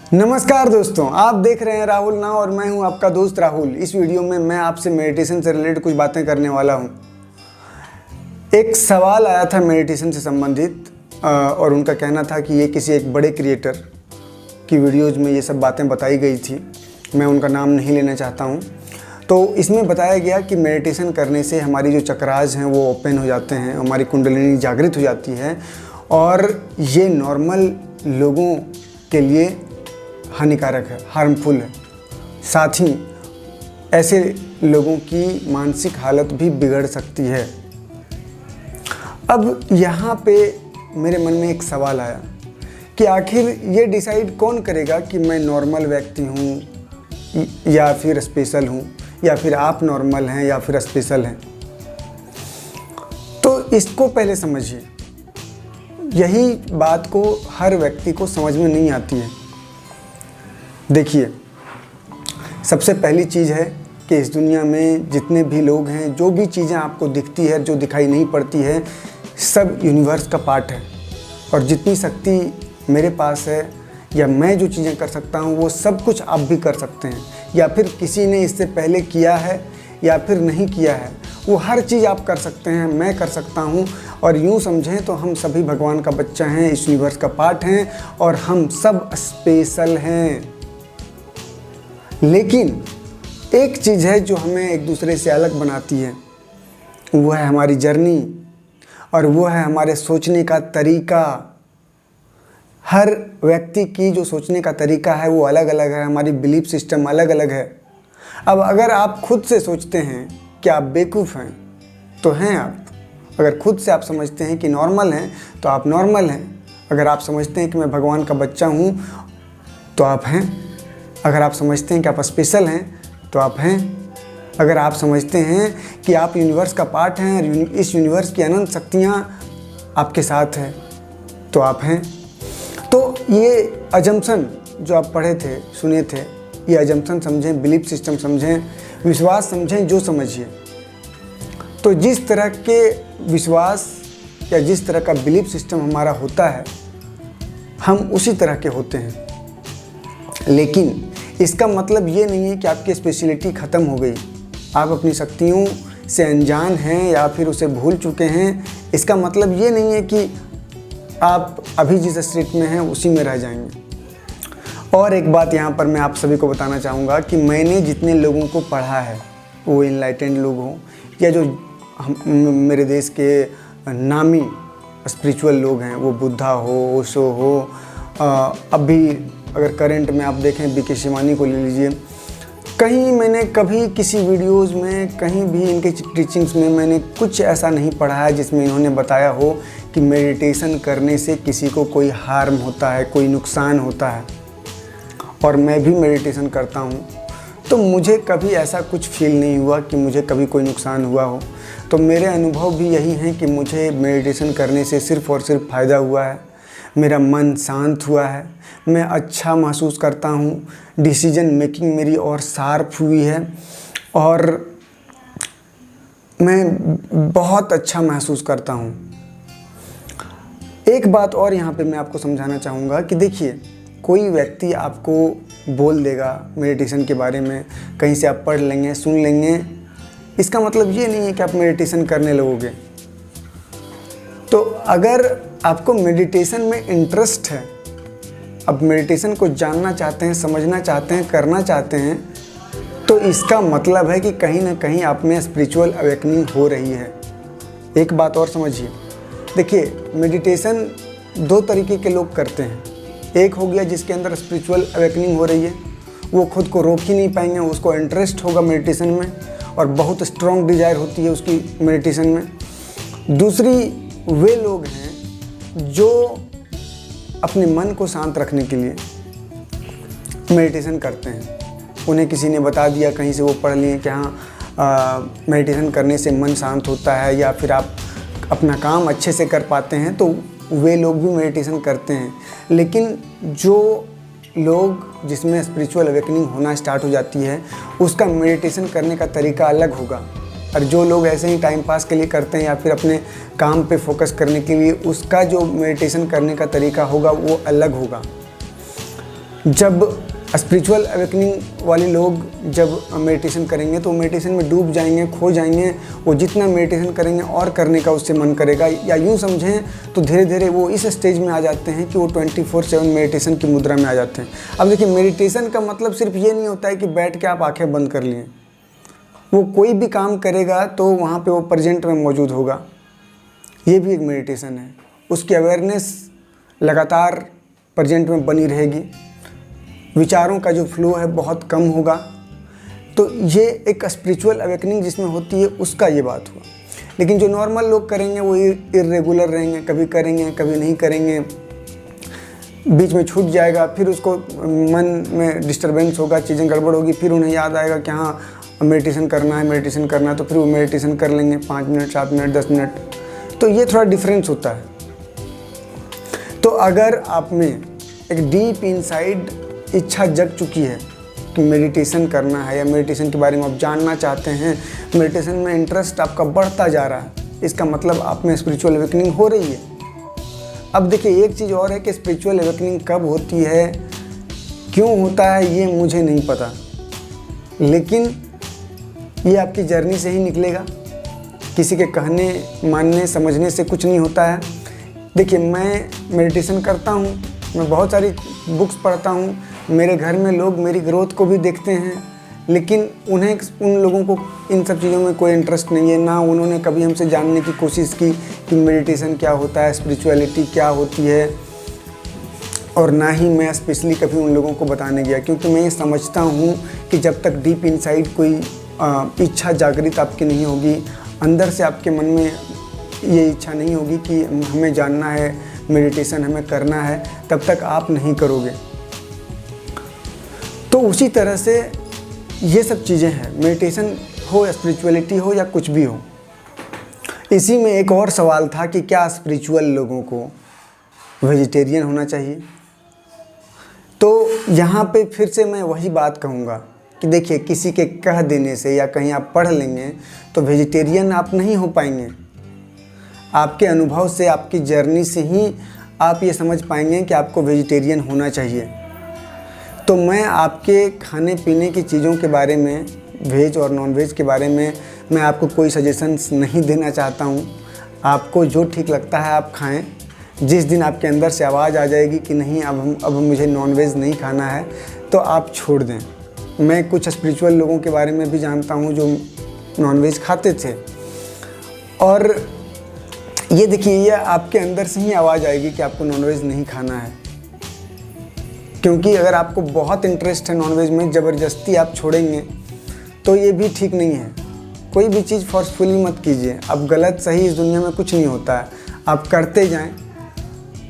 नमस्कार दोस्तों, आप देख रहे हैं राहुल नाउ और मैं हूं आपका दोस्त राहुल। इस वीडियो में मैं आपसे मेडिटेशन से रिलेटेड कुछ बातें करने वाला हूं। एक सवाल आया था मेडिटेशन से संबंधित और उनका कहना था कि ये किसी एक बड़े क्रिएटर की वीडियोज़ में ये सब बातें बताई गई थी। मैं उनका नाम नहीं लेना चाहता हूँ। तो इसमें बताया गया कि मेडिटेशन करने से हमारी जो चक्रास हैं वो ओपन हो जाते हैं, हमारी कुंडलिनी जागृत हो जाती है और ये नॉर्मल लोगों के लिए हानिकारक है, हार्मफुल है। साथ ही ऐसे लोगों की मानसिक हालत भी बिगड़ सकती है। अब यहाँ पे मेरे मन में एक सवाल आया कि आखिर ये डिसाइड कौन करेगा कि मैं नॉर्मल व्यक्ति हूँ या फिर स्पेशल हूँ, या फिर आप नॉर्मल हैं या फिर स्पेशल हैं। तो इसको पहले समझिए। यही बात को हर व्यक्ति को समझ में नहीं आती है। देखिए, सबसे पहली चीज़ है कि इस दुनिया में जितने भी लोग हैं, जो भी चीज़ें आपको दिखती है, जो दिखाई नहीं पड़ती है, सब यूनिवर्स का पार्ट है। और जितनी शक्ति मेरे पास है या मैं जो चीज़ें कर सकता हूँ वो सब कुछ आप भी कर सकते हैं, या फिर किसी ने इससे पहले किया है या फिर नहीं किया है, वो हर चीज़ आप कर सकते हैं, मैं कर सकता हूँ। और यूँ समझें तो हम सभी भगवान का बच्चा हैं, इस यूनिवर्स का पार्ट हैं और हम सब स्पेशल हैं। लेकिन एक चीज़ है जो हमें एक दूसरे से अलग बनाती है, वो है हमारी जर्नी और वो है हमारे सोचने का तरीका। हर व्यक्ति की जो सोचने का तरीका है वो अलग अलग है, हमारी बिलीफ सिस्टम अलग अलग है। अब अगर आप खुद से सोचते हैं कि आप बेवकूफ़ हैं तो हैं आप। अगर खुद से आप समझते हैं कि नॉर्मल हैं तो आप नॉर्मल हैं। अगर आप समझते हैं कि मैं भगवान का बच्चा हूँ तो आप हैं। अगर आप समझते हैं कि आप स्पेशल हैं तो आप हैं। अगर आप समझते हैं कि आप यूनिवर्स का पार्ट हैं और इस यूनिवर्स की अनंत शक्तियाँ आपके साथ हैं तो आप हैं। तो ये अजम्पशन जो आप पढ़े थे, सुने थे, ये अजम्पशन समझें, बिलीफ सिस्टम समझें, विश्वास समझें, जो समझिए। तो जिस तरह के विश्वास या जिस तरह का बिलीफ सिस्टम हमारा होता है, हम उसी तरह के होते हैं। लेकिन इसका मतलब ये नहीं है कि आपकी स्पेशलिटी ख़त्म हो गई, आप अपनी शक्तियों से अनजान हैं या फिर उसे भूल चुके हैं। इसका मतलब ये नहीं है कि आप अभी जिस स्टेट में हैं उसी में रह जाएंगे। और एक बात यहाँ पर मैं आप सभी को बताना चाहूँगा कि मैंने जितने लोगों को पढ़ा है, वो इनलाइटेंड लोग हों या जो मेरे देश के नामी स्पिरिचुअल लोग हैं, वो बुद्धा हो, ओशो हो, अभी अगर करंट में आप देखें बी के शिवानी को ले लीजिए। कहीं मैंने कभी किसी वीडियोस में, कहीं भी इनके टीचिंग्स में मैंने कुछ ऐसा नहीं पढ़ा है जिसमें इन्होंने बताया हो कि मेडिटेशन करने से किसी को कोई हार्म होता है, कोई नुकसान होता है। और मैं भी मेडिटेशन करता हूँ तो मुझे कभी ऐसा कुछ फील नहीं हुआ कि मुझे कभी कोई नुकसान हुआ हो। तो मेरे अनुभव भी यही हैं कि मुझे मेडिटेशन करने से सिर्फ़ और सिर्फ फ़ायदा हुआ है। मेरा मन शांत हुआ है, मैं अच्छा महसूस करता हूँ, डिसीजन मेकिंग मेरी और शार्प हुई है और मैं बहुत अच्छा महसूस करता हूँ। एक बात और यहाँ पे मैं आपको समझाना चाहूँगा कि देखिए, कोई व्यक्ति आपको बोल देगा मेडिटेशन के बारे में, कहीं से आप पढ़ लेंगे, सुन लेंगे, इसका मतलब ये नहीं है कि आप मेडिटेशन करने लगोगे। तो अगर आपको मेडिटेशन में इंटरेस्ट है, अब मेडिटेशन को जानना चाहते हैं, समझना चाहते हैं, करना चाहते हैं, तो इसका मतलब है कि कहीं ना कहीं आप में स्पिरिचुअल अवेकनिंग हो रही है। एक बात और समझिए, देखिए, मेडिटेशन दो तरीके के लोग करते हैं। एक हो गया जिसके अंदर स्पिरिचुअल अवेकनिंग हो रही है, वो खुद को रोक ही नहीं पाएंगे, उसको इंटरेस्ट होगा मेडिटेशन में और बहुत स्ट्रॉन्ग डिज़ायर होती है उसकी मेडिटेशन में। दूसरी वे लोग हैं जो अपने मन को शांत रखने के लिए मेडिटेशन करते हैं। उन्हें किसी ने बता दिया, कहीं से वो पढ़ लिए कि हाँ मेडिटेशन करने से मन शांत होता है या फिर आप अपना काम अच्छे से कर पाते हैं, तो वे लोग भी मेडिटेशन करते हैं। लेकिन जो लोग जिसमें स्पिरिचुअल अवेकनिंग होना स्टार्ट हो जाती है, उसका मेडिटेशन करने का तरीका अलग होगा। और जो लोग ऐसे ही टाइम पास के लिए करते हैं या फिर अपने काम पे फोकस करने के लिए, उसका जो मेडिटेशन करने का तरीका होगा वो अलग होगा। जब स्पिरिचुअल अवेकनिंग वाले लोग जब मेडिटेशन करेंगे तो मेडिटेशन में डूब जाएंगे, खो जाएंगे। वो जितना मेडिटेशन करेंगे और करने का उससे मन करेगा, या यूँ समझें तो धीरे धीरे वो इस स्टेज में आ जाते हैं कि वो 24/7 मेडिटेशन की मुद्रा में आ जाते हैं। अब देखिए, मेडिटेशन का मतलब सिर्फ ये नहीं होता है कि बैठ के आप आँखें बंद कर लिए। वो कोई भी काम करेगा तो वहाँ पर वो प्रेजेंट में मौजूद होगा, ये भी एक मेडिटेशन है। उसकी अवेयरनेस लगातार प्रेजेंट में बनी रहेगी, विचारों का जो फ्लो है बहुत कम होगा। तो ये एक स्पिरिचुअल अवेकनिंग जिसमें होती है उसका ये बात हुआ। लेकिन जो नॉर्मल लोग करेंगे वो इर्रेगुलर रहेंगे, कभी करेंगे कभी नहीं करेंगे, बीच में छूट जाएगा, फिर उसको मन में डिस्टरबेंस होगा, चीज़ें गड़बड़ होगी, फिर उन्हें याद आएगा कि हाँ मेडिटेशन करना है, तो फिर वो मेडिटेशन कर लेंगे 5 मिनट, 7 मिनट, 10 मिनट। तो ये थोड़ा डिफरेंस होता है। तो अगर आप में एक डीप इनसाइड इच्छा जग चुकी है कि मेडिटेशन करना है, या मेडिटेशन के बारे में आप जानना चाहते हैं, मेडिटेशन में इंटरेस्ट आपका बढ़ता जा रहा है, इसका मतलब आप में स्पिरिचुअल अवेकनिंग हो रही है। अब देखिए, एक चीज़ और है कि स्पिरिचुअल अवेकनिंग कब होती है, क्यों होता है, ये मुझे नहीं पता, लेकिन ये आपकी जर्नी से ही निकलेगा। किसी के कहने, मानने, समझने से कुछ नहीं होता है। देखिए, मैं मेडिटेशन करता हूँ, मैं बहुत सारी बुक्स पढ़ता हूँ, मेरे घर में लोग मेरी ग्रोथ को भी देखते हैं, लेकिन उन लोगों को इन सब चीज़ों में कोई इंटरेस्ट नहीं है। ना उन्होंने कभी हमसे जानने की कोशिश की कि मेडिटेशन क्या होता है, स्पिरिचुअलिटी क्या होती है, और ना ही मैं स्पेशली कभी उन लोगों को बताने गया, क्योंकि मैं ये समझता हूँ कि जब तक डीप इनसाइड कोई इच्छा जागृत आपकी नहीं होगी, अंदर से आपके मन में ये इच्छा नहीं होगी कि हमें जानना है, मेडिटेशन हमें करना है, तब तक आप नहीं करोगे। तो उसी तरह से ये सब चीज़ें हैं, मेडिटेशन हो या स्पिरिचुअलिटी हो या कुछ भी हो। इसी में एक और सवाल था कि क्या स्पिरिचुअल लोगों को वेजिटेरियन होना चाहिए। तो यहाँ पे फिर से मैं वही बात कहूँगा कि देखिए, किसी के कह देने से या कहीं आप पढ़ लेंगे तो वेजिटेरियन आप नहीं हो पाएंगे। आपके अनुभव से, आपकी जर्नी से ही आप ये समझ पाएंगे कि आपको वेजिटेरियन होना चाहिए। तो मैं आपके खाने पीने की चीज़ों के बारे में, वेज और नॉन वेज के बारे में, मैं आपको कोई सजेशंस नहीं देना चाहता हूँ। आपको जो ठीक लगता है आप खाएं। जिस दिन आपके अंदर से आवाज़ आ जाएगी कि नहीं, अब मुझे नॉन वेज नहीं खाना है, तो आप छोड़ दें। मैं कुछ स्पिरिचुअल लोगों के बारे में भी जानता हूँ जो नॉन वेज खाते थे, और ये देखिए, ये आपके अंदर से ही आवाज़ आएगी कि आपको नॉनवेज नहीं खाना है। क्योंकि अगर आपको बहुत इंटरेस्ट है नॉनवेज में, ज़बरदस्ती आप छोड़ेंगे तो ये भी ठीक नहीं है। कोई भी चीज़ फोर्सफुली मत कीजिए। अब गलत सही इस दुनिया में कुछ नहीं होता है, आप करते जाएं।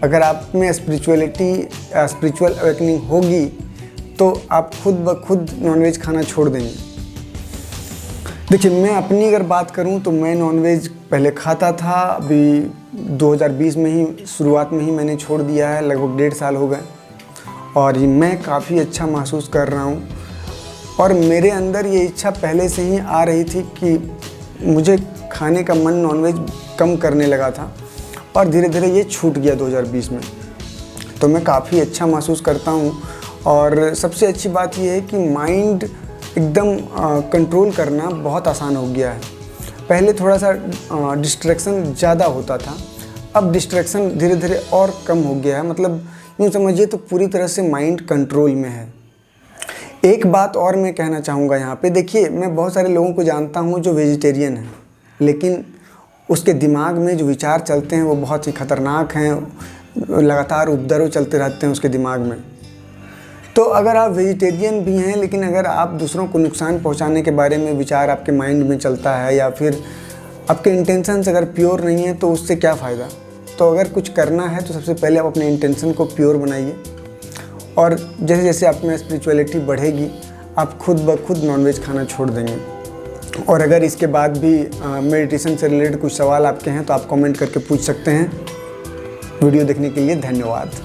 अगर आप में स्पिरिचुअल अवेकनिंग होगी तो आप खुद ब खुद नॉनवेज खाना छोड़ देंगे। देखिए, मैं अपनी अगर बात करूं तो मैं नॉनवेज पहले खाता था, अभी 2020 में ही, शुरुआत में ही मैंने छोड़ दिया है, लगभग 1.5 साल हो गए, और मैं काफ़ी अच्छा महसूस कर रहा हूं। और मेरे अंदर ये इच्छा पहले से ही आ रही थी कि मुझे खाने का मन नॉनवेज कम करने लगा था, और धीरे धीरे ये छूट गया 2020 में। तो मैं काफ़ी अच्छा महसूस करता हूँ। और सबसे अच्छी बात यह है कि माइंड एकदम कंट्रोल करना बहुत आसान हो गया है। पहले थोड़ा सा डिस्ट्रैक्शन ज़्यादा होता था, अब डिस्ट्रैक्शन धीरे धीरे और कम हो गया है। मतलब यूँ समझिए तो पूरी तरह से माइंड कंट्रोल में है। एक बात और मैं कहना चाहूँगा यहाँ पे, देखिए, मैं बहुत सारे लोगों को जानता हूँ जो वेजिटेरियन हैं, लेकिन उसके दिमाग में जो विचार चलते हैं वो बहुत ही ख़तरनाक हैं, लगातार उपद्रव चलते रहते हैं उसके दिमाग में। तो अगर आप वेजिटेरियन भी हैं, लेकिन अगर आप दूसरों को नुकसान पहुंचाने के बारे में विचार आपके माइंड में चलता है, या फिर आपके इंटेंशंस अगर प्योर नहीं है, तो उससे क्या फ़ायदा। तो अगर कुछ करना है तो सबसे पहले आप अपने इंटेंशन को प्योर बनाइए, और जैसे जैसे आप में स्पिरिचुअलिटी बढ़ेगी, आप खुद ब खुद नॉनवेज खाना छोड़ देंगे। और अगर इसके बाद भी मेडिटेशन से रिलेटेड कुछ सवाल आपके हैं तो आप कमेंट करके पूछ सकते हैं। वीडियो देखने के लिए धन्यवाद।